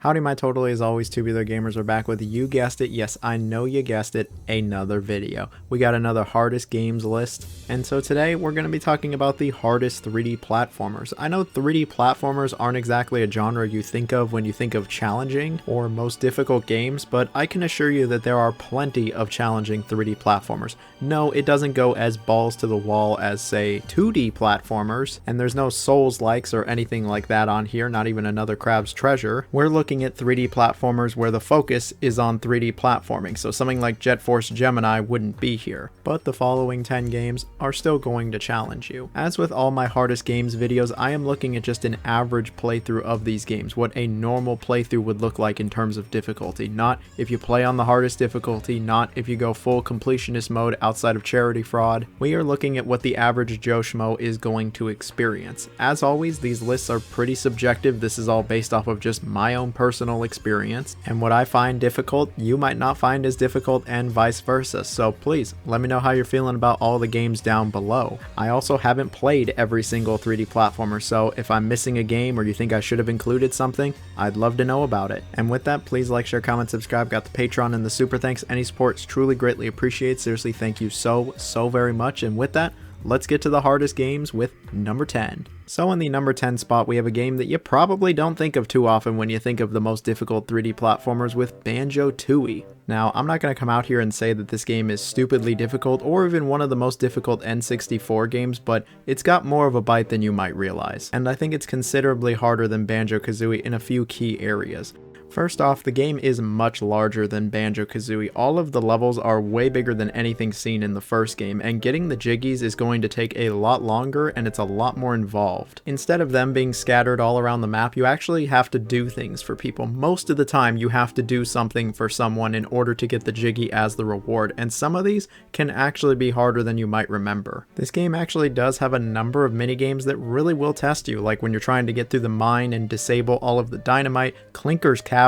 Howdy my totally as always, Tubular Gamers are back with, you guessed it, yes I know you guessed it, another video. We got another hardest games list, and so today we're going to be talking about the hardest 3D platformers. I know 3D platformers aren't exactly a genre you think of when you think of challenging or most difficult games, but I can assure you that there are plenty of challenging 3D platformers. No, it doesn't go as balls to the wall as say 2D platformers, and there's no Souls-likes or anything like that on here, not even another Crab's Treasure. We're looking at 3D platformers where the focus is on 3D platforming, so something like Jet Force Gemini wouldn't be here. But the following 10 games are still going to challenge you. As with all my hardest games videos, I am looking at just an average playthrough of these games, what a normal playthrough would look like in terms of difficulty. Not if you play on the hardest difficulty, not if you go full completionist mode outside of charity fraud. We are looking at what the average Joe Schmo is going to experience. As always, these lists are pretty subjective. This is all based off of just my own personal experience, and what I find difficult you might not find as difficult, and vice versa. So please let me know how you're feeling about all the games down below. I also haven't played every single 3D platformer, so if I'm missing a game or you think I should have included something, I'd love to know about it. And with that, please like, share, comment, subscribe. Got the Patreon and the super thanks. Any support is truly greatly appreciated. Seriously, thank you so very much. And with that, let's get to the hardest games with number 10. So in the number 10 spot, we have a game that you probably don't think of too often when you think of the most difficult 3D platformers with Banjo-Tooie. Now, I'm not going to come out here and say that this game is stupidly difficult or even one of the most difficult N64 games, but it's got more of a bite than you might realize. And I think it's considerably harder than Banjo-Kazooie in a few key areas. First off, the game is much larger than Banjo-Kazooie. All of the levels are way bigger than anything seen in the first game, and getting the jiggies is going to take a lot longer and it's a lot more involved. Instead of them being scattered all around the map, you actually have to do things for people. Most of the time, you have to do something for someone in order to get the jiggy as the reward, and some of these can actually be harder than you might remember. This game actually does have a number of minigames that really will test you, like when you're trying to get through the mine and disable all of the dynamite, Clinker's Cavern,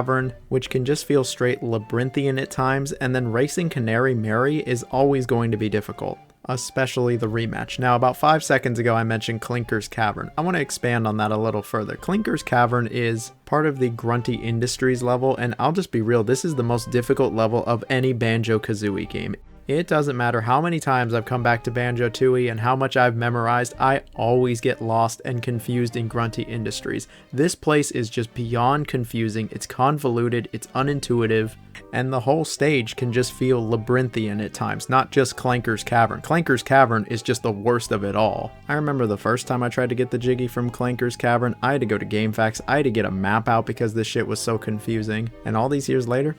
which can just feel straight labyrinthian at times, and then racing Canary Mary is always going to be difficult, especially the rematch. Now, about 5 seconds ago I mentioned Clinker's Cavern. I want to expand on that a little further. Clinker's Cavern is part of the Grunty Industries level, and I'll just be real, this is the most difficult level of any Banjo-Kazooie game. It doesn't matter how many times I've come back to Banjo-Tooie and how much I've memorized, I always get lost and confused in Grunty Industries. This place is just beyond confusing, it's convoluted, it's unintuitive, and the whole stage can just feel labyrinthian at times, not just Clinker's Cavern. Clinker's Cavern is just the worst of it all. I remember the first time I tried to get the jiggy from Clinker's Cavern, I had to go to GameFAQs, I had to get a map out because this shit was so confusing, and all these years later,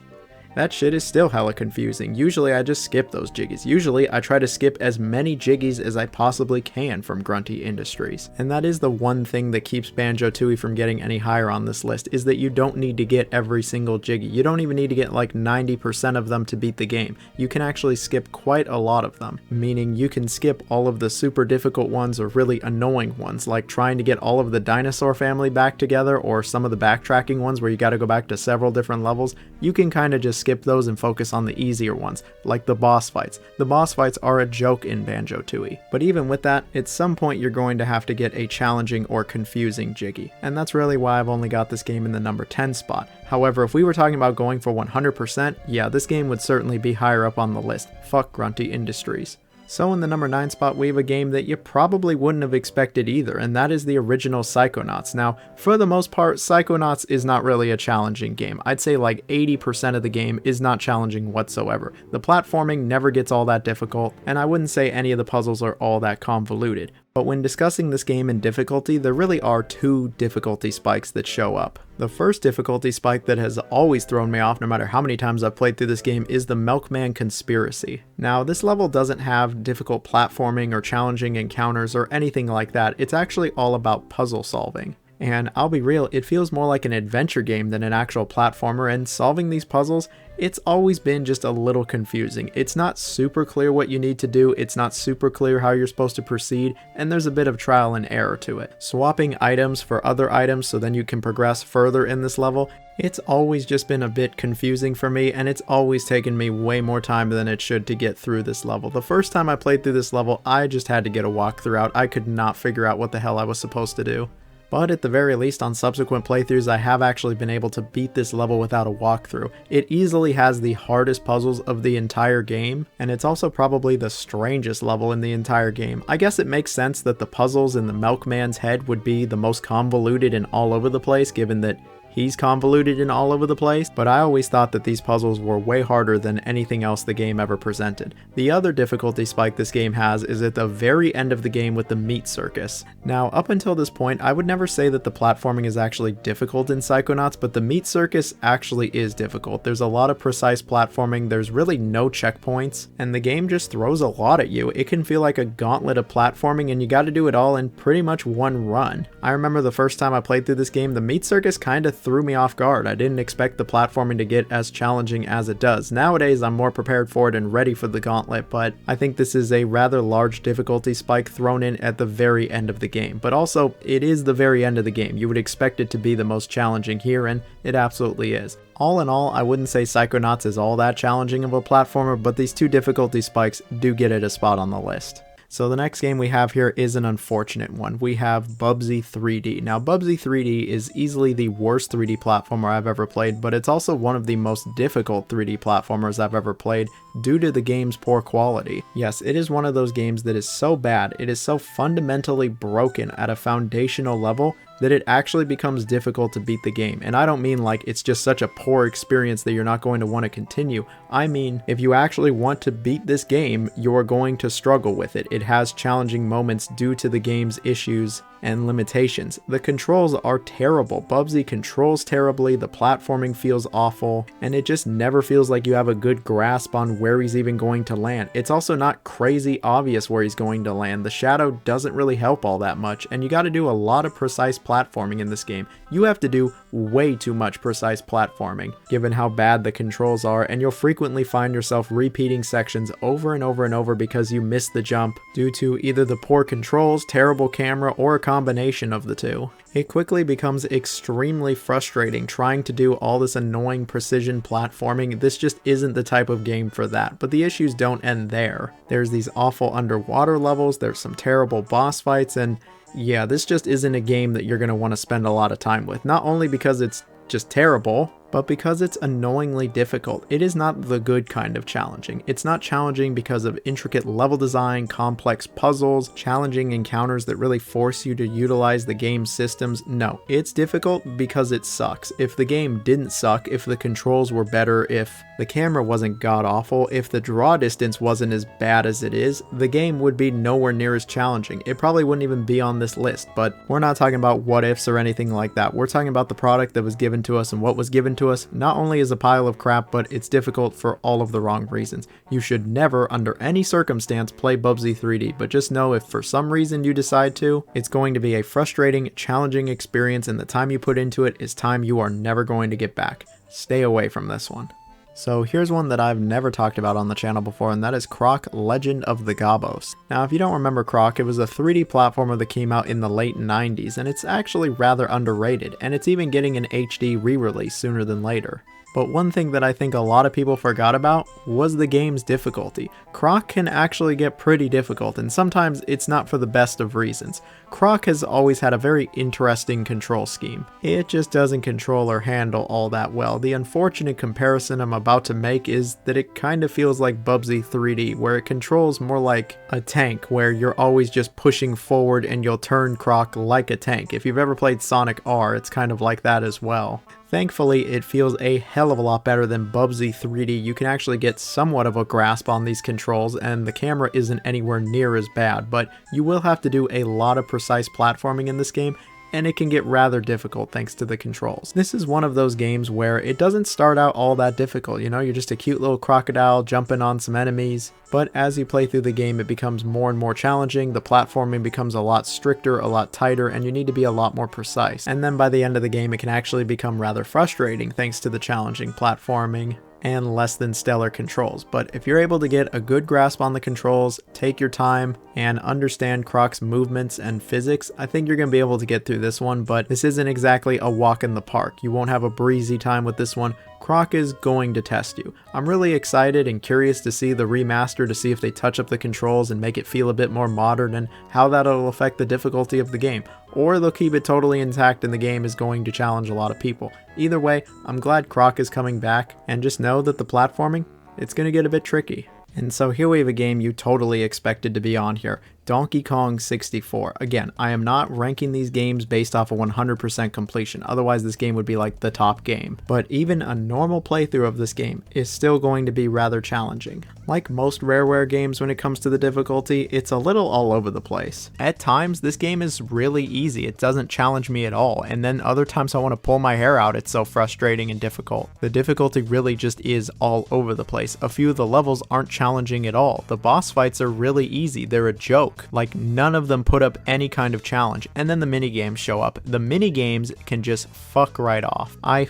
that shit is still hella confusing. Usually I just skip those jiggies. Usually I try to skip as many jiggies as I possibly can from Grunty Industries. And that is the one thing that keeps Banjo-Tooie from getting any higher on this list, is that you don't need to get every single jiggy. You don't even need to get like 90% of them to beat the game. You can actually skip quite a lot of them, meaning you can skip all of the super difficult ones or really annoying ones, like trying to get all of the dinosaur family back together, or some of the backtracking ones where you gotta go back to several different levels. You can kind of just skip those and focus on the easier ones, like the boss fights. The boss fights are a joke in Banjo-Tooie. But even with that, at some point you're going to have to get a challenging or confusing jiggy. And that's really why I've only got this game in the number 10 spot. However, if we were talking about going for 100%, yeah, this game would certainly be higher up on the list. Fuck Grunty Industries. So in the number 9 spot, we have a game that you probably wouldn't have expected either, and that is the original Psychonauts. Now, for the most part, Psychonauts is not really a challenging game. I'd say like 80% of the game is not challenging whatsoever. The platforming never gets all that difficult, and I wouldn't say any of the puzzles are all that convoluted. But when discussing this game in difficulty, there really are two difficulty spikes that show up. The first difficulty spike that has always thrown me off no matter how many times I've played through this game is the Milkman Conspiracy. Now, this level doesn't have difficult platforming or challenging encounters or anything like that. It's actually all about puzzle solving. And I'll be real, it feels more like an adventure game than an actual platformer, and solving these puzzles, it's always been just a little confusing. It's not super clear what you need to do, it's not super clear how you're supposed to proceed, and there's a bit of trial and error to it. Swapping items for other items so then you can progress further in this level, it's always just been a bit confusing for me, and it's always taken me way more time than it should to get through this level. The first time I played through this level, I just had to get a walkthrough out. I could not figure out what the hell I was supposed to do. but at the very least on subsequent playthroughs I have actually been able to beat this level without a walkthrough. It easily has the hardest puzzles of the entire game, and it's also probably the strangest level in the entire game. I guess it makes sense that the puzzles in the Milkman's head would be the most convoluted and all over the place, given that he's convoluted and all over the place, but I always thought that these puzzles were way harder than anything else the game ever presented. The other difficulty spike this game has is at the very end of the game with the meat circus. Now, up until this point, I would never say that the platforming is actually difficult in Psychonauts, but the meat circus actually is difficult. There's a lot of precise platforming, there's really no checkpoints, and the game just throws a lot at you. It can feel like a gauntlet of platforming, and you gotta do it all in pretty much one run. I remember the first time I played through this game, the meat circus kinda threw me off guard. I didn't expect the platforming to get as challenging as it does. Nowadays I'm more prepared for it and ready for the gauntlet, but I think this is a rather large difficulty spike thrown in at the very end of the game. But also, it is the very end of the game. You would expect it to be the most challenging here, and it absolutely is. All in all, I wouldn't say Psychonauts is all that challenging of a platformer, but these two difficulty spikes do get it a spot on the list. So the next game we have here is an unfortunate one. We have Bubsy 3D. Now Bubsy 3D is easily the worst 3D platformer I've ever played, but it's also one of the most difficult 3D platformers I've ever played due to the game's poor quality. Yes, it is one of those games that is so bad, it is so fundamentally broken at a foundational level that it actually becomes difficult to beat the game. And I don't mean like it's just such a poor experience that you're not going to want to continue. I mean, if you actually want to beat this game, you're going to struggle with it. It has challenging moments due to the game's issues and limitations. The controls are terrible. Bubsy controls terribly, the platforming feels awful, and it just never feels like you have a good grasp on where he's even going to land. It's also not crazy obvious where he's going to land. The shadow doesn't really help all that much, and you got to do a lot of precise platforming in this game. You have to do way too much precise platforming, given how bad the controls are, and you'll frequently find yourself repeating sections over and over and over because you missed the jump due to either the poor controls, terrible camera, or a combination of the two. It quickly becomes extremely frustrating trying to do all this annoying precision platforming. This just isn't the type of game for that, but the issues don't end there. There's these awful underwater levels, there's some terrible boss fights, and yeah, this just isn't a game that you're going to want to spend a lot of time with. Not only because it's just terrible, but because it's annoyingly difficult. It is not the good kind of challenging. It's not challenging because of intricate level design, complex puzzles, challenging encounters that really force you to utilize the game's systems. No, it's difficult because it sucks. If the game didn't suck, if the controls were better, if the camera wasn't god-awful, if the draw distance wasn't as bad as it is, the game would be nowhere near as challenging. It probably wouldn't even be on this list, but we're not talking about what ifs or anything like that. We're talking about the product that was given to us, and what was given to us not only is a pile of crap, but it's difficult for all of the wrong reasons. You should never, under any circumstance, play Bubsy 3D, but just know if for some reason you decide to, it's going to be a frustrating, challenging experience, and the time you put into it is time you are never going to get back. Stay away from this one. So here's one that I've never talked about on the channel before, and that is Croc Legend of the Gobos. Now if you don't remember Croc, it was a 3D platformer that came out in the late 90s, and it's actually rather underrated, and it's even getting an HD re-release sooner than later. But one thing that I think a lot of people forgot about was the game's difficulty. Croc can actually get pretty difficult, and sometimes it's not for the best of reasons. Croc has always had a very interesting control scheme. It just doesn't control or handle all that well. The unfortunate comparison I'm about to make is that it kind of feels like Bubsy 3D, where it controls more like a tank, where you're always just pushing forward and you'll turn Croc like a tank. If you've ever played Sonic R, it's kind of like that as well. Thankfully, it feels a hell of a lot better than Bubsy 3D. You can actually get somewhat of a grasp on these controls, and the camera isn't anywhere near as bad, but you will have to do a lot of precise platforming in this game, and it can get rather difficult thanks to the controls. This is one of those games where it doesn't start out all that difficult, you know, you're just a cute little crocodile jumping on some enemies, but as you play through the game it becomes more and more challenging, the platforming becomes a lot stricter, a lot tighter, and you need to be a lot more precise. And then by the end of the game it can actually become rather frustrating thanks to the challenging platforming and less than stellar controls. But if you're able to get a good grasp on the controls, take your time, and understand Croc's movements and physics, I think you're going to be able to get through this one, but this isn't exactly a walk in the park. You won't have a breezy time with this one. Croc is going to test you. I'm really excited and curious to see the remaster to see if they touch up the controls and make it feel a bit more modern and how that'll affect the difficulty of the game. Or they'll keep it totally intact and the game is going to challenge a lot of people. Either way, I'm glad Croc is coming back, and just know that the platforming, it's going to get a bit tricky. And so here we have a game you totally expected to be on here. Donkey Kong 64. Again, I am not ranking these games based off of 100% completion, otherwise this game would be like the top game. But even a normal playthrough of this game is still going to be rather challenging. Like most Rareware games when it comes to the difficulty, it's a little all over the place. At times, this game is really easy, it doesn't challenge me at all, and then other times I want to pull my hair out, it's so frustrating and difficult. The difficulty really just is all over the place. A few of the levels aren't challenging at all. The boss fights are really easy, they're a joke. Like, none of them put up any kind of challenge, and then the mini games show up. The mini games can just fuck right off. I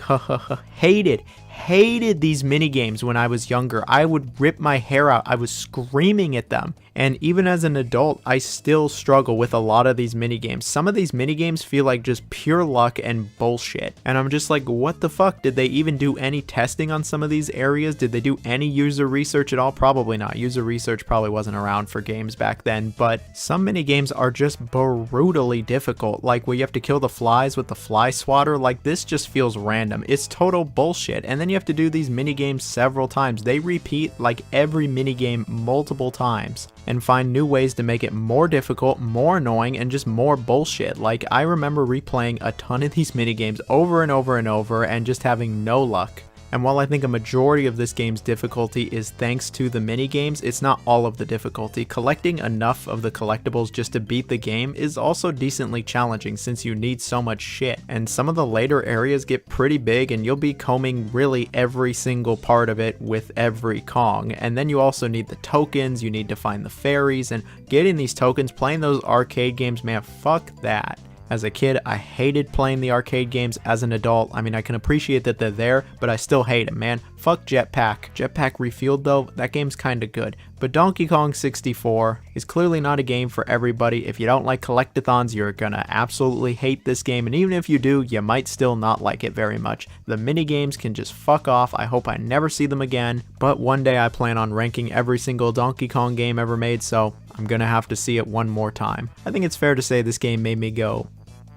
hated these mini games when I was younger. I would rip my hair out. I was screaming at them. And even as an adult, I still struggle with a lot of these mini games. Some of these mini games feel like just pure luck and bullshit. And I'm just like, what the fuck? Did they even do any testing on some of these areas? Did they do any user research at all? Probably not. User research probably wasn't around for games back then, but some mini games are just brutally difficult. Like where you have to kill the flies with the fly swatter. Like, this just feels random. It's total bullshit. And then you have to do these mini games several times. They repeat like every mini game multiple times and find new ways to make it more difficult, more annoying, and just more bullshit. Like, I remember replaying a ton of these mini games over and over and over and just having no luck. And while I think a majority of this game's difficulty is thanks to the mini games, it's not all of the difficulty. Collecting enough of the collectibles just to beat the game is also decently challenging since you need so much shit. And some of the later areas get pretty big and you'll be combing really every single part of it with every Kong. And then you also need the tokens, you need to find the fairies, and getting these tokens, playing those arcade games, man, fuck that. As a kid, I hated playing the arcade games. As an adult, I mean, I can appreciate that they're there, but I still hate them, man. Fuck Jetpack. Jetpack Refueled, though, that game's kinda good. But Donkey Kong 64 is clearly not a game for everybody. If you don't like collectathons, you're gonna absolutely hate this game, and even if you do, you might still not like it very much. The mini games can just fuck off. I hope I never see them again, but one day I plan on ranking every single Donkey Kong game ever made, so I'm gonna have to see it one more time. I think it's fair to say this game made me go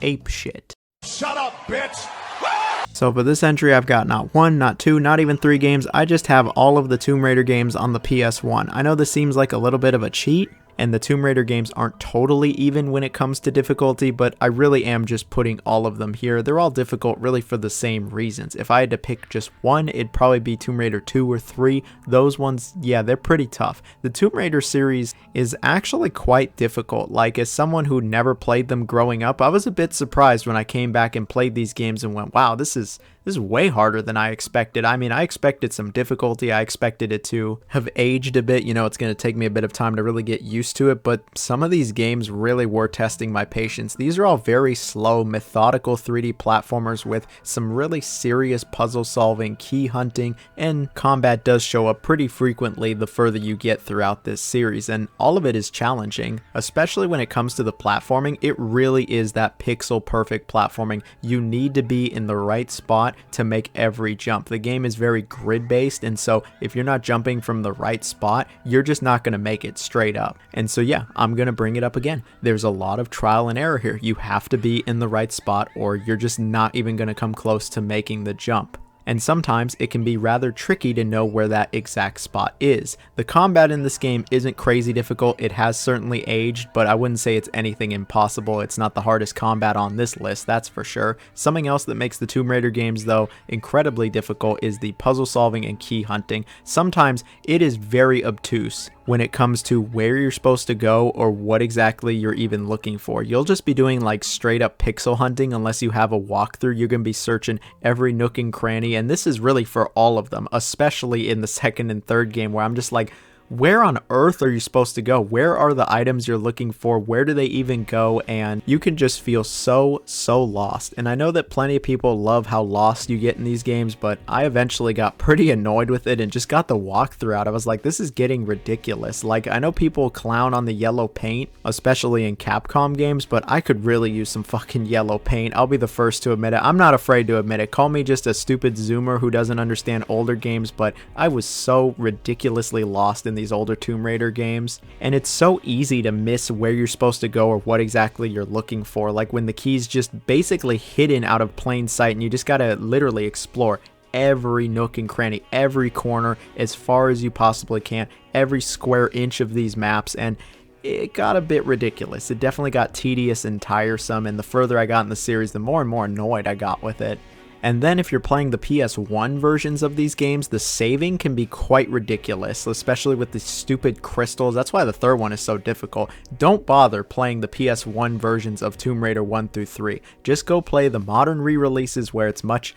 ape shit. Shut up, bitch! So for this entry, I've got not one, not two, not even three games. I just have all of the Tomb Raider games on the PS1. I know this seems like a little bit of a cheat, and the Tomb Raider games aren't totally even when it comes to difficulty, but I really am just putting all of them here. They're all difficult really for the same reasons. If I had to pick just one, it'd probably be Tomb Raider 2 or 3. Those ones, yeah, they're pretty tough. The Tomb Raider series is actually quite difficult. Like, as someone who never played them growing up, I was a bit surprised when I came back and played these games and went, wow, this is way harder than I expected. I mean, I expected some difficulty. I expected it to have aged a bit. You know, it's going to take me a bit of time to really get used to it, but some of these games really were testing my patience. These are all very slow, methodical 3D platformers with some really serious puzzle solving, key hunting, and combat does show up pretty frequently the further you get throughout this series, and all of it is challenging, especially when it comes to the platforming. It really is that pixel perfect platforming. You need to be in the right spot to make every jump. The game is very grid based, and so if you're not jumping from the right spot, you're just not going to make it straight up. And so yeah, I'm going to bring it up again. There's a lot of trial and error here. You have to be in the right spot or you're just not even going to come close to making the jump. And sometimes it can be rather tricky to know where that exact spot is. The combat in this game isn't crazy difficult. It has certainly aged, but I wouldn't say it's anything impossible. It's not the hardest combat on this list, that's for sure. Something else that makes the Tomb Raider games, though, incredibly difficult is the puzzle solving and key hunting. Sometimes it is very obtuse when it comes to where you're supposed to go or what exactly you're even looking for. You'll just be doing like straight up pixel hunting unless you have a walkthrough. You're going to be searching every nook and cranny, and this is really for all of them, especially in the second and third game where I'm just like, where on earth are you supposed to go? Where are the items you're looking for? Where do they even go? And you can just feel so lost. And I know that plenty of people love how lost you get in these games, but I eventually got pretty annoyed with it and just got the walkthrough out. I was like, this is getting ridiculous. Like, I know people clown on the yellow paint, especially in Capcom games, but I could really use some fucking yellow paint. I'll be the first to admit it. I'm not afraid to admit it. Call me just a stupid zoomer who doesn't understand older games, but I was so ridiculously lost in these older Tomb Raider games. And it's so easy to miss where you're supposed to go or what exactly you're looking for. Like when the key's just basically hidden out of plain sight and you just gotta literally explore every nook and cranny, every corner as far as you possibly can, every square inch of these maps, and it got a bit ridiculous. It definitely got tedious and tiresome, and the further I got in the series, the more and more annoyed I got with it. And then if you're playing the PS1 versions of these games, the saving can be quite ridiculous, especially with the stupid crystals. That's why the third one is so difficult. Don't bother playing the PS1 versions of Tomb Raider 1 through 3. Just go play the modern re-releases where it's much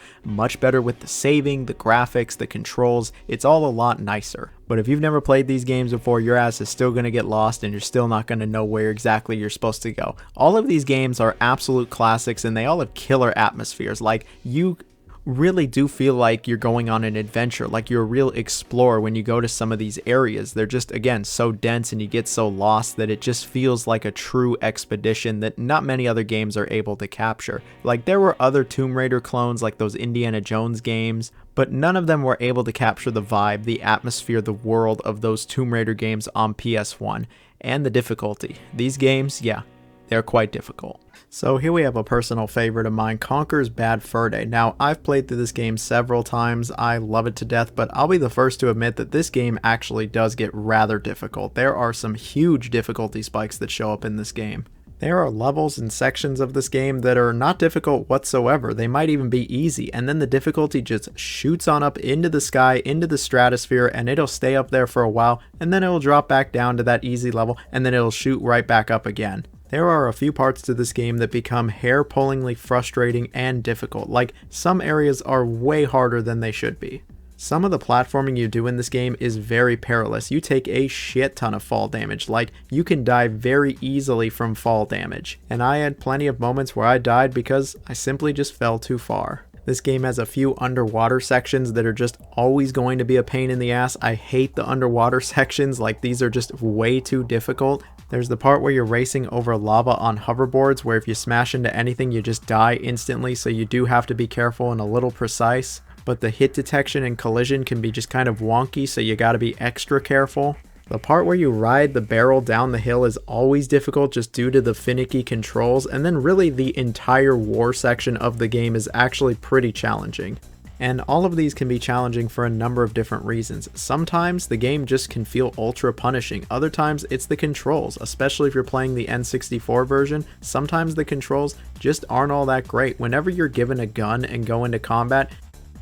better with the saving, the graphics, the controls. It's all a lot nicer. But if you've never played these games before, your ass is still going to get lost and you're still not going to know where exactly you're supposed to go. All of these games are absolute classics and they all have killer atmospheres. Like, you really do feel like you're going on an adventure, like you're a real explorer when you go to some of these areas. They're just, again, so dense and you get so lost that it just feels like a true expedition that not many other games are able to capture. Like, there were other Tomb Raider clones like those Indiana Jones games, but none of them were able to capture the vibe, the atmosphere, the world of those Tomb Raider games on PS1. And the difficulty. These games, yeah, they're quite difficult. So here we have a personal favorite of mine, Conker's Bad Fur Day. Now, I've played through this game several times. I love it to death, but I'll be the first to admit that this game actually does get rather difficult. There are some huge difficulty spikes that show up in this game. There are levels and sections of this game that are not difficult whatsoever. They might even be easy, and then the difficulty just shoots on up into the sky, into the stratosphere, and it'll stay up there for a while, and then it'll drop back down to that easy level, and then it'll shoot right back up again. There are a few parts to this game that become hair-pullingly frustrating and difficult. Like, some areas are way harder than they should be. Some of the platforming you do in this game is very perilous. You take a shit ton of fall damage. Like, you can die very easily from fall damage. And I had plenty of moments where I died because I simply just fell too far. This game has a few underwater sections that are just always going to be a pain in the ass. I hate the underwater sections. Like, these are just way too difficult. There's the part where you're racing over lava on hoverboards, where if you smash into anything, you just die instantly. So you do have to be careful and a little precise. But the hit detection and collision can be just kind of wonky, so you gotta be extra careful. The part where you ride the barrel down the hill is always difficult just due to the finicky controls, and then really the entire war section of the game is actually pretty challenging. And all of these can be challenging for a number of different reasons. Sometimes the game just can feel ultra punishing. Other times it's the controls, especially if you're playing the N64 version. Sometimes the controls just aren't all that great. Whenever you're given a gun and go into combat,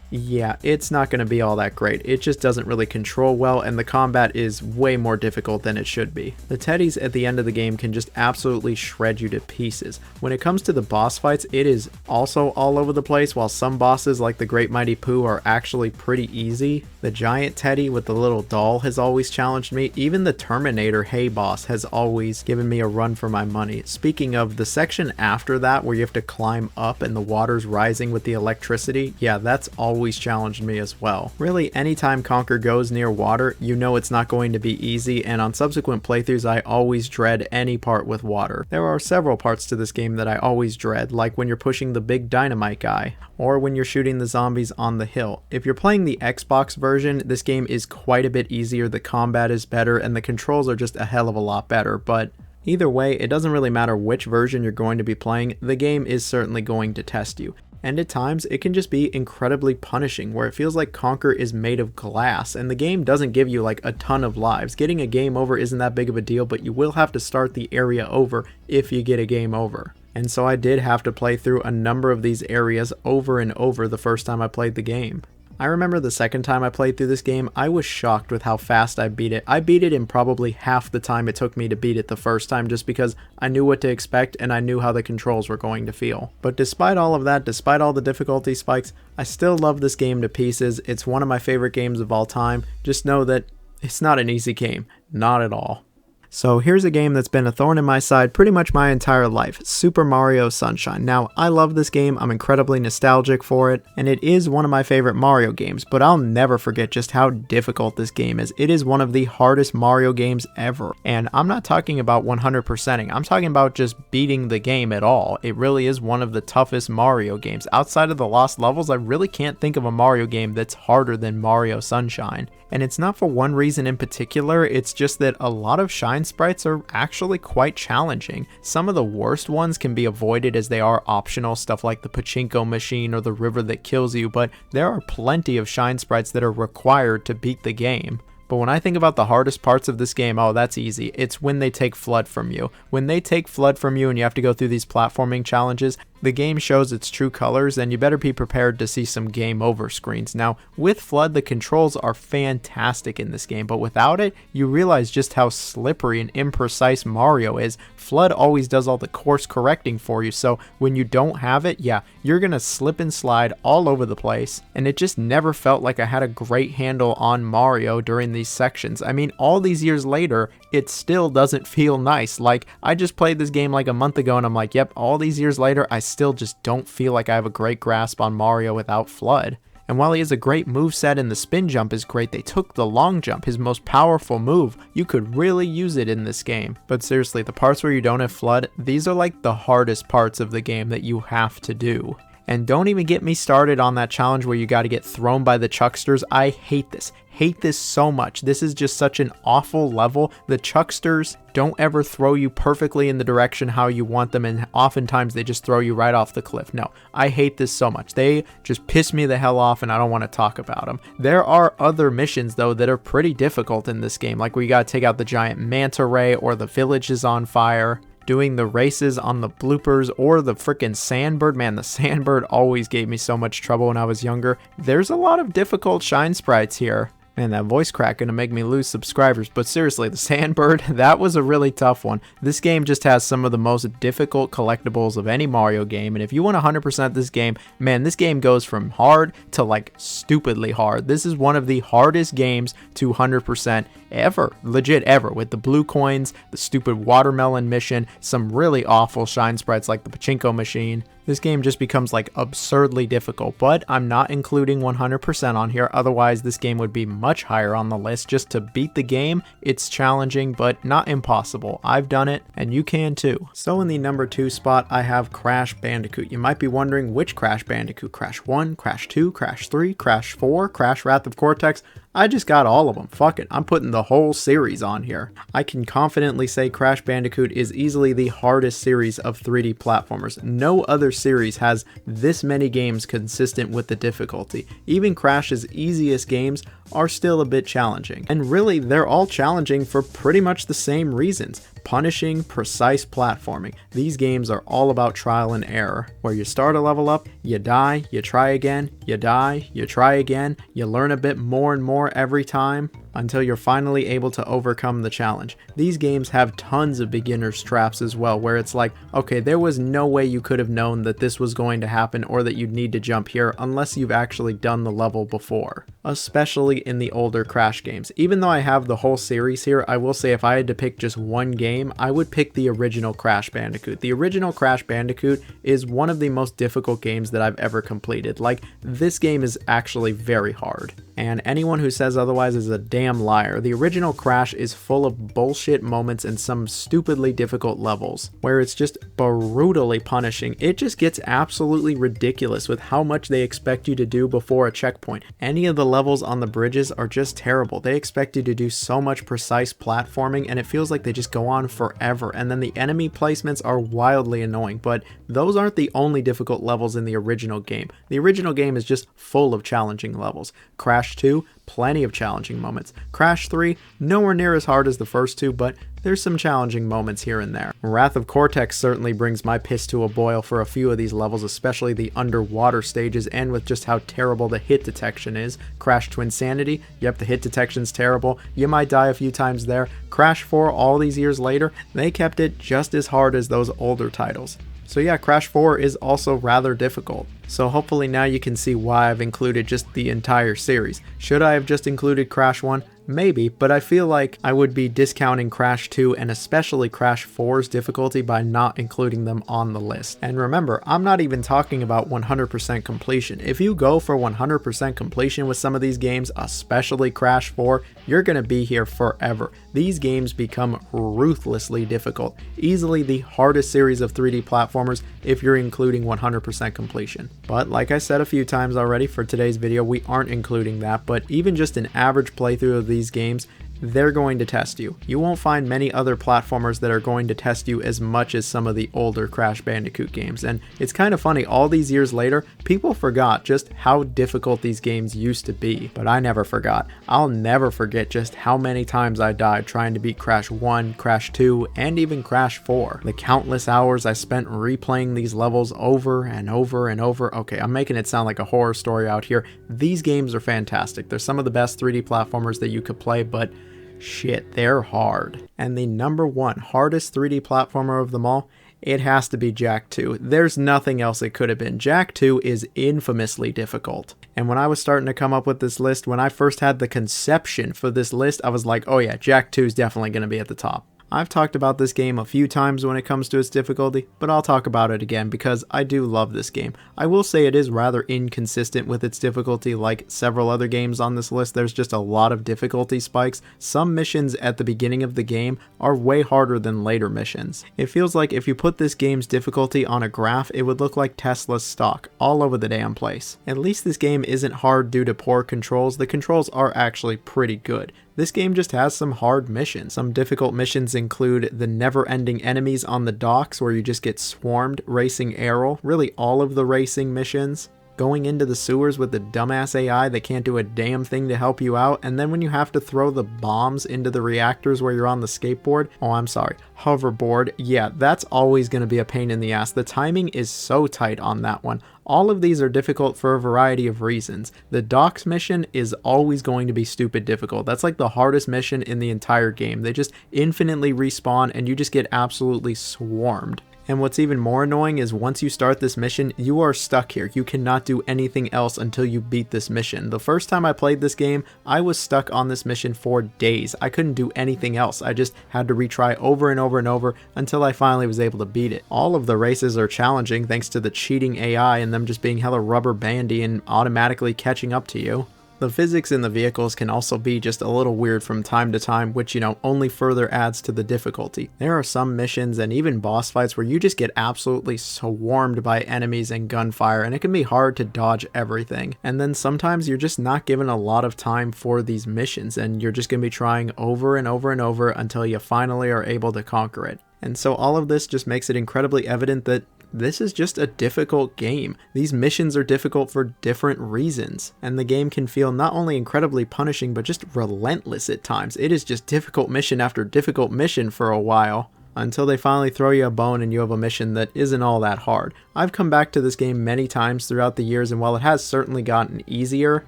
yeah, it's not going to be all that great. It just doesn't really control well, and the combat is way more difficult than it should be. The teddies at the end of the game can just absolutely shred you to pieces. When it comes to the boss fights, it is also all over the place, while some bosses like the Great Mighty Pooh are actually pretty easy. The giant teddy with the little doll has always challenged me. Even the Terminator Hay boss has always given me a run for my money. Speaking of, the section after that where you have to climb up and the water's rising with the electricity, yeah, that's always challenged me as well. Really, anytime Conker goes near water, you know it's not going to be easy, and on subsequent playthroughs I always dread any part with water. There are several parts to this game that I always dread, like when you're pushing the big dynamite guy, or when you're shooting the zombies on the hill. If you're playing the Xbox version, this game is quite a bit easier, the combat is better, and the controls are just a hell of a lot better, but either way, it doesn't really matter which version you're going to be playing, the game is certainly going to test you. And at times, it can just be incredibly punishing, where it feels like Conker is made of glass, and the game doesn't give you like a ton of lives. Getting a game over isn't that big of a deal, but you will have to start the area over if you get a game over. And so I did have to play through a number of these areas over and over the first time I played the game. I remember the second time I played through this game, I was shocked with how fast I beat it. I beat it in probably half the time it took me to beat it the first time, just because I knew what to expect and I knew how the controls were going to feel. But despite all of that, despite all the difficulty spikes, I still love this game to pieces. It's one of my favorite games of all time. Just know that It's not an easy game, not at all. So here's a game that's been a thorn in my side pretty much my entire life, Super Mario Sunshine. Now, I love this game, I'm incredibly nostalgic for it, and it is one of my favorite Mario games, but I'll never forget just how difficult this game is. It is one of the hardest Mario games ever, and I'm not talking about 100%ing, I'm talking about just beating the game at all. It really is one of the toughest Mario games. Outside of the Lost Levels, I really can't think of a Mario game that's harder than Mario Sunshine. And it's not for one reason in particular, it's just that a lot of shine sprites are actually quite challenging. Some of the worst ones can be avoided as they are optional, stuff like the pachinko machine or the river that kills you, but there are plenty of shine sprites that are required to beat the game. But when I think about the hardest parts of this game, oh, that's easy. It's when they take Flood from you. When they take Flood from you and you have to go through these platforming challenges, the game shows its true colors, and you better be prepared to see some game over screens. Now, with Flood, the controls are fantastic in this game, but without it, you realize just how slippery and imprecise Mario is. Flood always does all the course correcting for you, so when you don't have it, yeah, you're gonna slip and slide all over the place, and it just never felt like I had a great handle on Mario during these sections. I mean, all these years later, it still doesn't feel nice. Like, I just played this game like a month ago, and I'm like, yep, all these years later, I still just don't feel like I have a great grasp on Mario without Flood. And while he has a great moveset and the spin jump is great, they took the long jump, his most powerful move. You could really use it in this game. But seriously, the parts where you don't have Flood, these are like the hardest parts of the game that you have to do. And don't even get me started on that challenge where you got to get thrown by the chucksters. I hate this. Hate this so much. This is just such an awful level. The chucksters don't ever throw you perfectly in the direction how you want them, and oftentimes they just throw you right off the cliff. No, I hate this so much. They just piss me the hell off, and I don't want to talk about them. There are other missions though that are pretty difficult in this game, like where you got to take out the giant manta ray, or the village is on fire. Doing the races on the bloopers, or the frickin' sandbird. Man, the sandbird always gave me so much trouble when I was younger. There's a lot of difficult shine sprites here. Man, that voice crack gonna make me lose subscribers, but seriously, the sandbird, that was a really tough one. This game just has some of the most difficult collectibles of any Mario game, and if you want 100% this game, man, this game goes from hard to like stupidly hard. This is one of the hardest games to 100% ever, legit ever, with the blue coins, the stupid watermelon mission, some really awful shine sprites like the pachinko machine. This game just becomes like absurdly difficult, but I'm not including 100% on here, otherwise this game would be much higher on the list. Just to beat the game, it's challenging, but not impossible. I've done it, and you can too. So in the number 2 spot, I have Crash Bandicoot. You might be wondering which Crash Bandicoot, Crash 1, Crash 2, Crash 3, Crash 4, Crash Wrath of Cortex. I just got all of them. Fuck it, I'm putting the whole series on here. I can confidently say Crash Bandicoot is easily the hardest series of 3D platformers. No other series has this many games consistent with the difficulty. Even Crash's easiest games are still a bit challenging. And really, they're all challenging for pretty much the same reasons. Punishing, precise platforming. These games are all about trial and error, where you start a level up, you die, you try again, you die, you try again, you learn a bit more and more every time, until you're finally able to overcome the challenge. These games have tons of beginner's traps as well, where it's like, okay, there was no way you could have known that this was going to happen or that you'd need to jump here unless you've actually done the level before. Especially in the older Crash games. Even though I have the whole series here, I will say if I had to pick just one game, I would pick the original Crash Bandicoot. The original Crash Bandicoot is one of the most difficult games that I've ever completed. Like, this game is actually very hard. And anyone who says otherwise is a damn liar. The original Crash is full of bullshit moments and some stupidly difficult levels, where it's just brutally punishing. It just gets absolutely ridiculous with how much they expect you to do before a checkpoint. Any of the levels on the bridges are just terrible. They expect you to do so much precise platforming, and it feels like they just go on forever. And then the enemy placements are wildly annoying, but those aren't the only difficult levels in the original game. The original game is just full of challenging levels. Crash 2, plenty of challenging moments. Crash 3, nowhere near as hard as the first two, but there's some challenging moments here and there. Wrath of Cortex certainly brings my piss to a boil for a few of these levels, especially the underwater stages, and with just how terrible the hit detection is. Crash Twinsanity, yep, the hit detection's terrible. You might die a few times there. Crash 4, all these years later, they kept it just as hard as those older titles. So yeah, Crash 4 is also rather difficult. So hopefully now you can see why I've included just the entire series. Should I have just included Crash 1? Maybe, but I feel like I would be discounting Crash 2 and especially Crash 4's difficulty by not including them on the list. And remember, I'm not even talking about 100% completion. If you go for 100% completion with some of these games, especially Crash 4, you're going to be here forever. These games become ruthlessly difficult, easily the hardest series of 3D platformers if you're including 100% completion. But like I said a few times already, for today's video we aren't including that, but even just an average playthrough of these games, they're going to test you. You won't find many other platformers that are going to test you as much as some of the older Crash Bandicoot games, and it's kind of funny, all these years later, people forgot just how difficult these games used to be, but I never forgot. I'll never forget just how many times I died trying to beat Crash 1, Crash 2, and even Crash 4. The countless hours I spent replaying these levels over and over and over. Okay, I'm making it sound like a horror story out here. These games are fantastic. They're some of the best 3D platformers that you could play, but shit, they're hard. And the number one hardest 3D platformer of them all, it has to be Jak 2. There's nothing else it could have been. Jak 2 is infamously difficult. And when I was starting to come up with this list, when I first had the conception for this list, I was like, oh yeah, Jak 2 is definitely going to be at the top. I've talked about this game a few times when it comes to its difficulty, but I'll talk about it again because I do love this game. I will say it is rather inconsistent with its difficulty. Like several other games on this list, there's just a lot of difficulty spikes. Some missions at the beginning of the game are way harder than later missions. It feels like if you put this game's difficulty on a graph, it would look like Tesla's stock all over the damn place. At least this game isn't hard due to poor controls. The controls are actually pretty good. This game just has some hard missions. Some difficult missions include the never-ending enemies on the docks where you just get swarmed, racing Errol, really all of the racing missions, going into the sewers with the dumbass AI that can't do a damn thing to help you out, and then when you have to throw the bombs into the reactors where you're on the skateboard, hoverboard, yeah, that's always going to be a pain in the ass. The timing is so tight on that one. All of these are difficult for a variety of reasons. The docks mission is always going to be stupid difficult. That's like the hardest mission in the entire game. They just infinitely respawn and you just get absolutely swarmed. And what's even more annoying is once you start this mission, you are stuck here. You cannot do anything else until you beat this mission. The first time I played this game, I was stuck on this mission for days. I couldn't do anything else. I just had to retry over and over and over until I finally was able to beat it. All of the races are challenging thanks to the cheating AI and them just being hella rubber bandy and automatically catching up to you. The physics in the vehicles can also be just a little weird from time to time, which, only further adds to the difficulty. There are some missions and even boss fights where you just get absolutely swarmed by enemies and gunfire, and it can be hard to dodge everything. And then sometimes you're just not given a lot of time for these missions, and you're just going to be trying over and over and over until you finally are able to conquer it. And so all of this just makes it incredibly evident that this is just a difficult game. These missions are difficult for different reasons, and the game can feel not only incredibly punishing but just relentless at times. It is just difficult mission after difficult mission for a while, until they finally throw you a bone and you have a mission that isn't all that hard. I've come back to this game many times throughout the years, and while it has certainly gotten easier,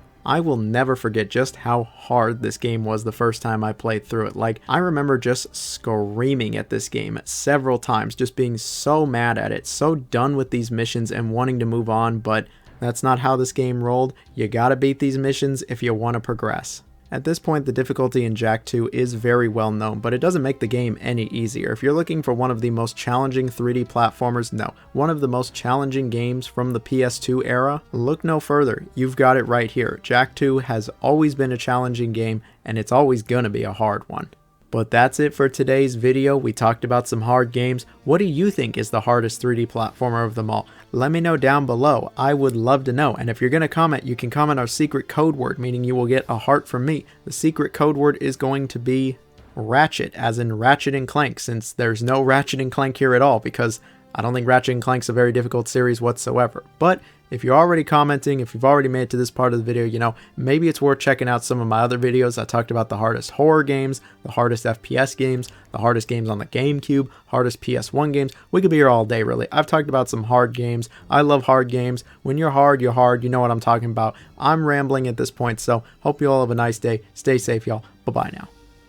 I will never forget just how hard this game was the first time I played through it. Like, I remember just screaming at this game several times, just being so mad at it, so done with these missions and wanting to move on, but that's not how this game rolled. You gotta beat these missions if you want to progress. At this point, the difficulty in Jak 2 is very well known, but it doesn't make the game any easier. If you're looking for one of the most challenging 3D platformers, no, one of the most challenging games from the PS2 era, look no further. You've got it right here. Jak 2 has always been a challenging game, and it's always gonna be a hard one. But that's it for today's video. We talked about some hard games. What do you think is the hardest 3D platformer of them all? Let me know down below. I would love to know. And if you're going to comment, you can comment our secret code word, meaning you will get a heart from me. The secret code word is going to be Ratchet, as in Ratchet and Clank, since there's no Ratchet and Clank here at all, because I don't think Ratchet and Clank's a very difficult series whatsoever. But if you're already commenting, if you've already made it to this part of the video, maybe it's worth checking out some of my other videos. I talked about the hardest horror games, the hardest FPS games, the hardest games on the GameCube, hardest PS1 games. We could be here all day, really. I've talked about some hard games. I love hard games. When you're hard, you're hard. You know what I'm talking about. I'm rambling at this point, so hope you all have a nice day. Stay safe, y'all. Bye-bye now.